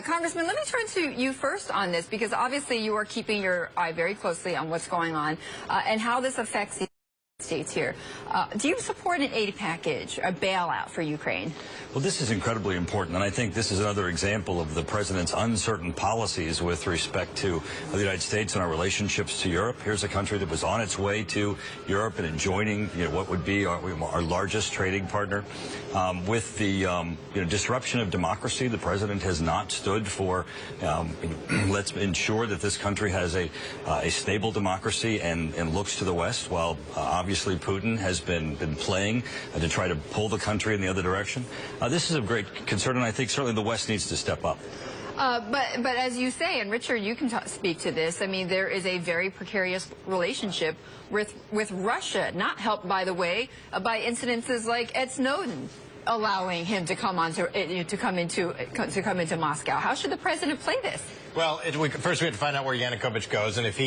Congressman, let me turn to you first on this, because obviously you are keeping your eye very closely on what's going on and how this affects the United States here. Do you support an aid package, a bailout for Ukraine? Well, this is incredibly important, and I think this is another example of the president's uncertain policies with respect to the United States and our relationships to Europe. Here's a country that was on its way to Europe and joining, what would be our largest trading partner. With the disruption of democracy, the president has not stood for let's ensure that this country has a stable democracy and looks to the West, while obviously Putin has been playing to try to pull the country in the other direction. This is of great concern, and I think certainly the West needs to step up. But as you say, and Richard, you can speak to this, I mean, there is a very precarious relationship with Russia, not helped, by the way, by incidences like Ed Snowden allowing him to come into Moscow. How should the president play this? Well, first we have to find out where Yanukovych goes, and if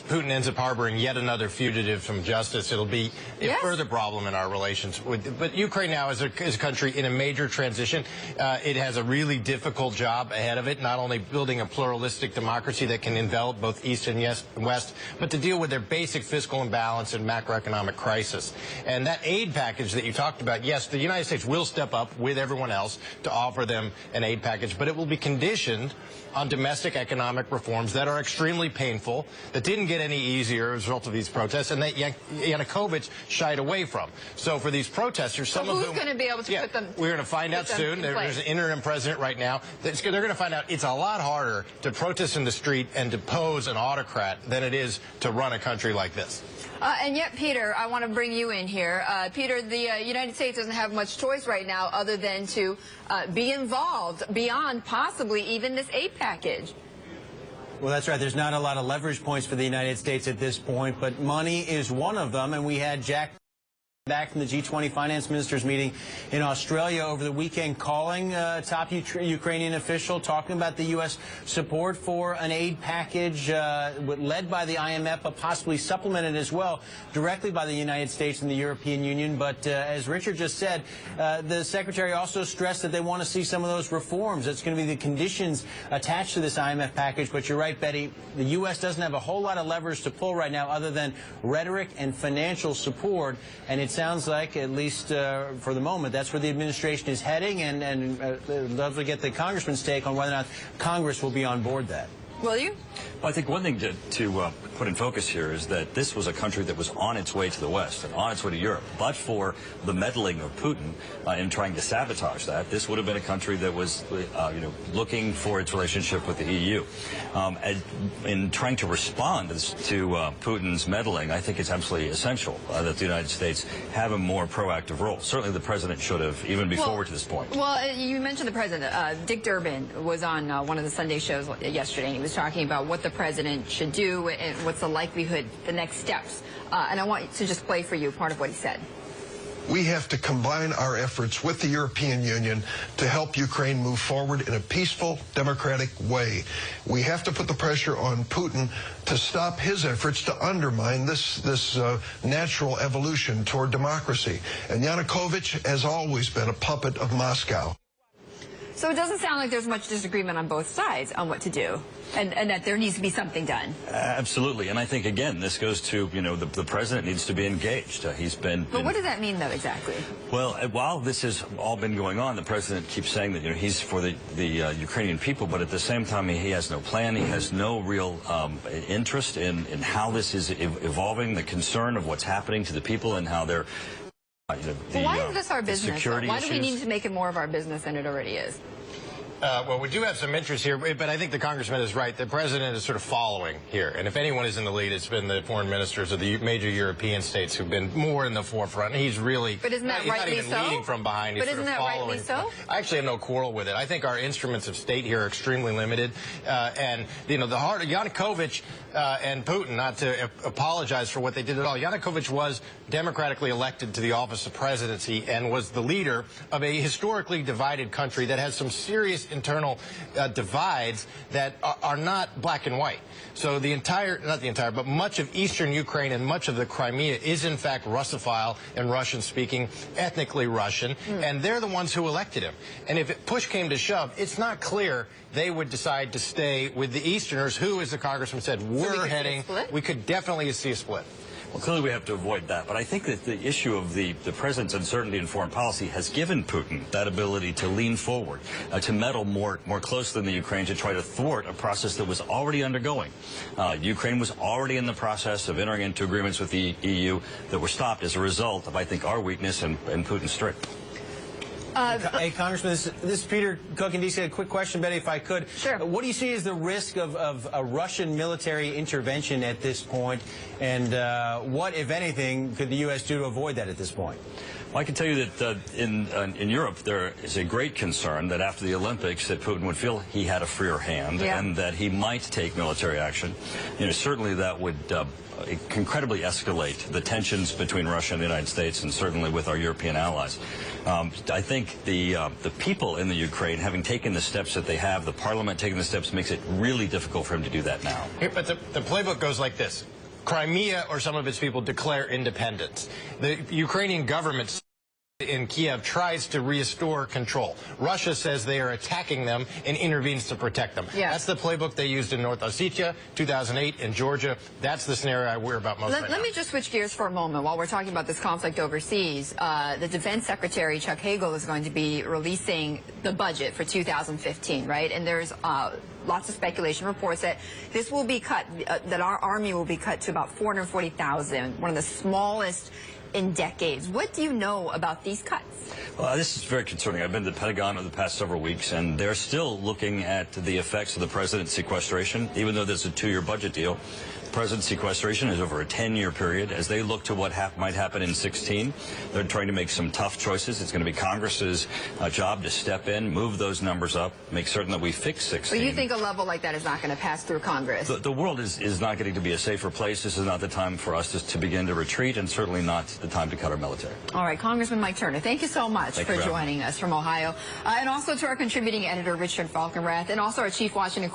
Putin ends up harboring yet another fugitive from justice, it'll be a further problem in our relations. But Ukraine now is a country in a major transition. It has a really difficult job ahead of it, not only building a pluralistic democracy that can envelop both East and West, but to deal with their basic fiscal imbalance and macroeconomic crisis. And that aid package that you talked about, yes, the United States will step up with everyone else to offer them an aid package, but it will be conditioned on domestic economic reforms that are extremely painful, that didn't get any easier as a result of these protests, and that Yanukovych shied away from. So for these protesters, some of them... who's going to be able to put them... We're going to find out soon. There's an interim president right now. They're going to find out it's a lot harder to protest in the street and depose an autocrat than it is to run a country like this. And yet, Peter, I want to bring you in here. Peter, the United States doesn't have much choice right now other than to be involved beyond possibly even this aid package. Well, that's right. There's not a lot of leverage points for the United States at this point, but money is one of them. And we had Jack back from the G20 finance ministers meeting in Australia over the weekend, calling top Ukrainian official, talking about the U.S. support for an aid package led by the IMF, but possibly supplemented as well directly by the United States and the European Union. But as Richard just said, the secretary also stressed that they want to see some of those reforms. That's going to be the conditions attached to this IMF package. But you're right, Betty, the U.S. doesn't have a whole lot of levers to pull right now other than rhetoric and financial support. And it sounds like, at least for the moment, that's where the administration is heading, and I'd love to get the congressman's take on whether or not Congress will be on board that. Will you? Well, I think one thing to put in focus here is that this was a country that was on its way to the West and on its way to Europe. But for the meddling of Putin in trying to sabotage that, this would have been a country that was, looking for its relationship with the EU. In trying to respond to Putin's meddling, I think it's absolutely essential that the United States have a more proactive role. Certainly the president should have, even before to this point. Well, you mentioned the president. Dick Durbin was on one of the Sunday shows yesterday, and he was talking about what the president should do and what's the likelihood, the next steps. And I want to just play for you part of what he said. We have to combine our efforts with the European Union to help Ukraine move forward in a peaceful, democratic way. We have to put the pressure on Putin to stop his efforts to undermine this natural evolution toward democracy. And Yanukovych has always been a puppet of Moscow. So it doesn't sound like there's much disagreement on both sides on what to do, and that there needs to be something done. Absolutely. And I think, again, this goes to, the president needs to be engaged. But what does that mean, though, exactly? Well, while this has all been going on, the president keeps saying that, he's for the Ukrainian people, but at the same time, he has no plan. He has no real interest in how this is evolving, the concern of what's happening to the people and how they're... why is this our business? Why do we need to make it more of our business than it already is? Well, we do have some interest here, but I think the congressman is right. The president is sort of following here. And if anyone is in the lead, it's been the foreign ministers of the major European states who've been more in the forefront. He's really he's not even leading from behind. He's but isn't that rightly so? I actually have no quarrel with it. I think our instruments of state here are extremely limited. And, the heart of Yanukovych and Putin, not to apologize for what they did at all. Yanukovych was democratically elected to the office of presidency and was the leader of a historically divided country that has some serious internal divides that are not black and white. So the entire, not the entire, but much of eastern Ukraine and much of the Crimea is in fact Russophile and Russian-speaking, ethnically Russian, and they're the ones who elected him. And if push came to shove, it's not clear they would decide to stay with the Easterners, who, as the congressman said, we could definitely see a split. Well, clearly we have to avoid that. But I think that the issue of the president's uncertainty in foreign policy has given Putin that ability to lean forward, to meddle more closely in the Ukraine, to try to thwart a process that was already undergoing. Ukraine was already in the process of entering into agreements with the EU that were stopped as a result of, I think, our weakness and Putin's strength. Hey, Congressman, this is Peter Cook in D.C. A quick question, Betty, if I could. Sure. What do you see as the risk of a Russian military intervention at this point? And what, if anything, could the U.S. do to avoid that at this point? Well, I can tell you that in Europe there is a great concern that after the Olympics that Putin would feel he had a freer hand and that he might take military action. You know, certainly that would incredibly escalate the tensions between Russia and the United States, and certainly with our European allies. I think the people in the Ukraine, having taken the steps that they have, the parliament taking the steps, makes it really difficult for him to do that now. But the playbook goes like this. Crimea or some of its people declare independence. The Ukrainian government in Kiev tries to restore control. Russia says they are attacking them and intervenes to protect them. Yeah. That's the playbook they used in North Ossetia, 2008, in Georgia. That's the scenario I worry about most right now. Let me just switch gears for a moment while we're talking about this conflict overseas. The Defense Secretary, Chuck Hagel, is going to be releasing the budget for 2015, right? And there's lots of speculation reports that this will be cut, that our Army will be cut to about 440,000, one of the smallest in decades. What do you know about these cuts? Well, this is very concerning. I've been to the Pentagon over the past several weeks, and they're still looking at the effects of the president's sequestration, even though there's a 2-year budget deal. The president's sequestration is over a 10-year period. As they look to what might happen in 16, they're trying to make some tough choices. It's going to be Congress's job to step in, move those numbers up, make certain that we fix 16. So you think a level like that is not going to pass through Congress? The world is not getting to be a safer place. This is not the time for us to begin to retreat, and certainly not the time to cut our military. All right, Congressman Mike Turner, thank you so much for joining us from Ohio. And also to our contributing editor, Richard Falkenrath, and also our Chief Washington